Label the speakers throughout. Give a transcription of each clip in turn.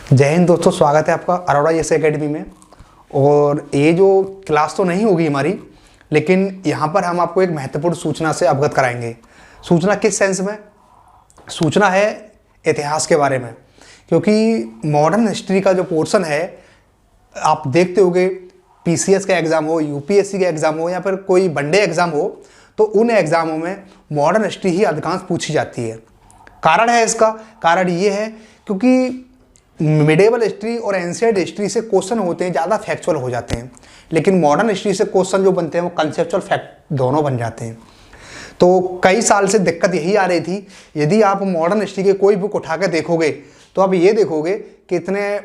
Speaker 1: जय हिंद दोस्तों, स्वागत है आपका अरोड़ा एस एकेडमी में। और ये जो क्लास तो नहीं होगी हमारी, लेकिन यहाँ पर हम आपको एक महत्वपूर्ण सूचना से अवगत कराएंगे। सूचना किस सेंस में? सूचना है इतिहास के बारे में, क्योंकि मॉडर्न हिस्ट्री का जो पोर्शन है, आप देखते होंगे पीसीएस का एग्ज़ाम हो, यूपीएससी का एग्ज़ाम हो या फिर कोई वनडे एग्ज़ाम हो, तो उन एग्ज़ामों में मॉडर्न हिस्ट्री ही अधिकांश पूछी जाती है। कारण है इसका, कारण ये है क्योंकि मिडेवल हिस्ट्री और एंशिएंट हिस्ट्री से क्वेश्चन होते हैं ज़्यादा फैक्चुअल हो जाते हैं, लेकिन मॉडर्न हिस्ट्री से क्वेश्चन जो बनते हैं वो कंसेप्चुअल फैक्ट दोनों बन जाते हैं। तो कई साल से दिक्कत यही आ रही थी। यदि आप मॉडर्न हिस्ट्री की कोई बुक उठा के देखोगे तो आप ये देखोगे कि इतने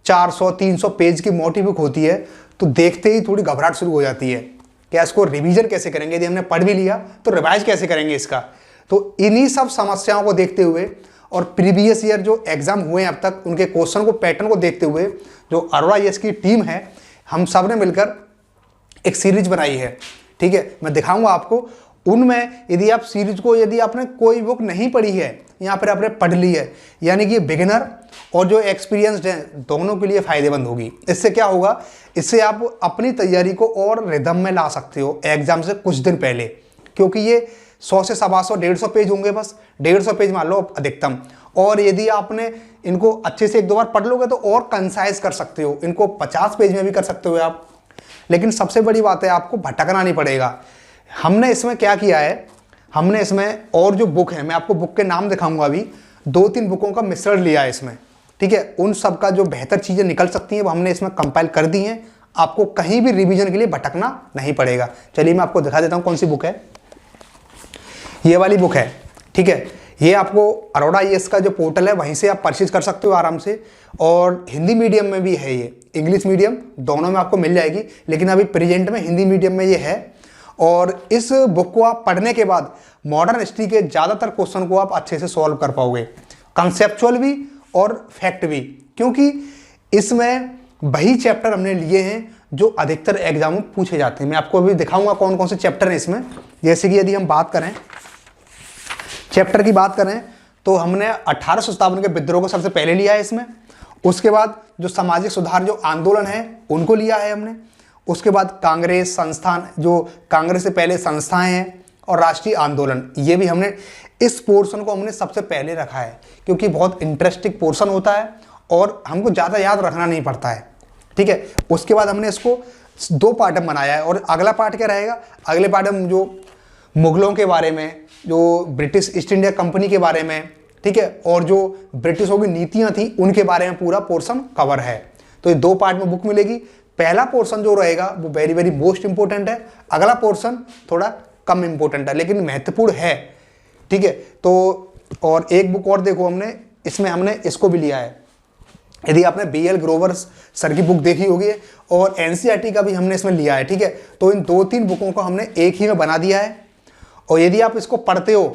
Speaker 1: 400-300 पेज की मोटी बुक होती है, तो देखते ही थोड़ी घबराहट शुरू हो जाती है कि इसको रिवीजन कैसे करेंगे। यदि हमने पढ़ भी लिया तो रिवाइज कैसे करेंगे इसका। तो इन्हीं सब समस्याओं को देखते हुए और प्रीवियस ईयर जो एग्जाम हुए हैं अब तक, उनके क्वेश्चन को, पैटर्न को देखते हुए, जो अरोड़ा एस की टीम है, हम सब ने मिलकर एक सीरीज बनाई है। ठीक है, मैं दिखाऊंगा आपको। उनमें यदि आप सीरीज को, यदि आपने कोई बुक नहीं पढ़ी है या फिर आपने पढ़ ली है, यानी कि बिगिनर और जो एक्सपीरियंस्ड हैं, दोनों के लिए फायदेमंद होगी। इससे क्या होगा, इससे आप अपनी तैयारी को और रिदम में ला सकते हो एग्जाम से कुछ दिन पहले, क्योंकि ये 100 से 125 150 पेज होंगे, बस 150 पेज मान लो अधिकतम। और यदि आपने इनको अच्छे से एक दो बार पढ़ लोगे तो और कंसाइज कर सकते हो, इनको 50 पेज में भी कर सकते हो आप। लेकिन सबसे बड़ी बात है, आपको भटकना नहीं पड़ेगा। हमने इसमें क्या किया है, हमने इसमें और जो बुक है, मैं आपको बुक के नाम दिखाऊंगा अभी, 2-3 बुकों का मिश्रण लिया है इसमें। ठीक है, उन सब का जो बेहतर चीज़ें निकल सकती हैं वो हमने इसमें कंपाइल कर दी हैं। आपको कहीं भी रिवीजन के लिए भटकना नहीं पड़ेगा। चलिए मैं आपको दिखा देता हूँ कौन सी बुक है। ये वाली बुक है। ठीक है, ये आपको अरोड़ा एस का जो पोर्टल है वहीं से आप परचेज कर सकते हो आराम से। और हिंदी मीडियम में भी है, ये इंग्लिश मीडियम दोनों में आपको मिल जाएगी, लेकिन अभी प्रेजेंट में हिंदी मीडियम में ये है। और इस बुक को आप पढ़ने के बाद मॉडर्न हिस्ट्री के ज़्यादातर क्वेश्चन को आप अच्छे से सॉल्व कर पाओगे, कंसेप्चुअल भी और फैक्ट भी, क्योंकि इसमें वही चैप्टर हमने लिए हैं जो अधिकतर एग्जाम में पूछे जाते हैं। मैं आपको अभी दिखाऊंगा कौन कौन से चैप्टर हैं इसमें। जैसे कि यदि हम बात करें, चैप्टर की बात करें, तो हमने 1857 के विद्रोह को सबसे पहले लिया है इसमें। उसके बाद जो सामाजिक सुधार जो आंदोलन है उनको लिया है हमने। उसके बाद कांग्रेस संस्थान, जो कांग्रेस से पहले संस्थाएं हैं, और राष्ट्रीय आंदोलन, ये भी हमने, इस पोर्शन को हमने सबसे पहले रखा है क्योंकि बहुत इंटरेस्टिंग पोर्शन होता है और हमको ज़्यादा याद रखना नहीं पड़ता है। ठीक है, उसके बाद हमने इसको 2 पार्ट में बनाया है। और अगला पार्ट क्या रहेगा, अगले पार्ट में जो मुगलों के बारे में, जो ब्रिटिश ईस्ट इंडिया कंपनी के बारे में, ठीक है, और जो ब्रिटिशों की नीतियां थी उनके बारे में पूरा पोर्शन कवर है। तो ये 2 पार्ट में बुक मिलेगी। पहला पोर्शन जो रहेगा वो वेरी वेरी मोस्ट इंपॉर्टेंट है, अगला पोर्शन थोड़ा कम इंपॉर्टेंट है लेकिन महत्वपूर्ण है। ठीक है, तो और एक बुक और देखो, हमने इसमें हमने इसको भी लिया है। यदि आपने BL ग्रोवर सर की बुक देखी होगी और NCERT का भी हमने इसमें लिया है। ठीक है, तो इन 2-3 बुकों को हमने एक ही में बना दिया है। और यदि आप इसको पढ़ते हो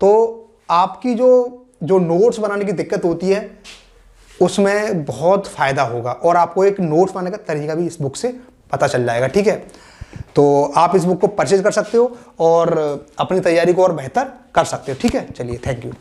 Speaker 1: तो आपकी जो नोट्स बनाने की दिक्कत होती है उसमें बहुत फ़ायदा होगा, और आपको एक नोट्स बनाने का तरीका भी इस बुक से पता चल जाएगा। ठीक है, तो आप इस बुक को परचेज कर सकते हो और अपनी तैयारी को और बेहतर कर सकते हो। ठीक है, चलिए, थैंक यू।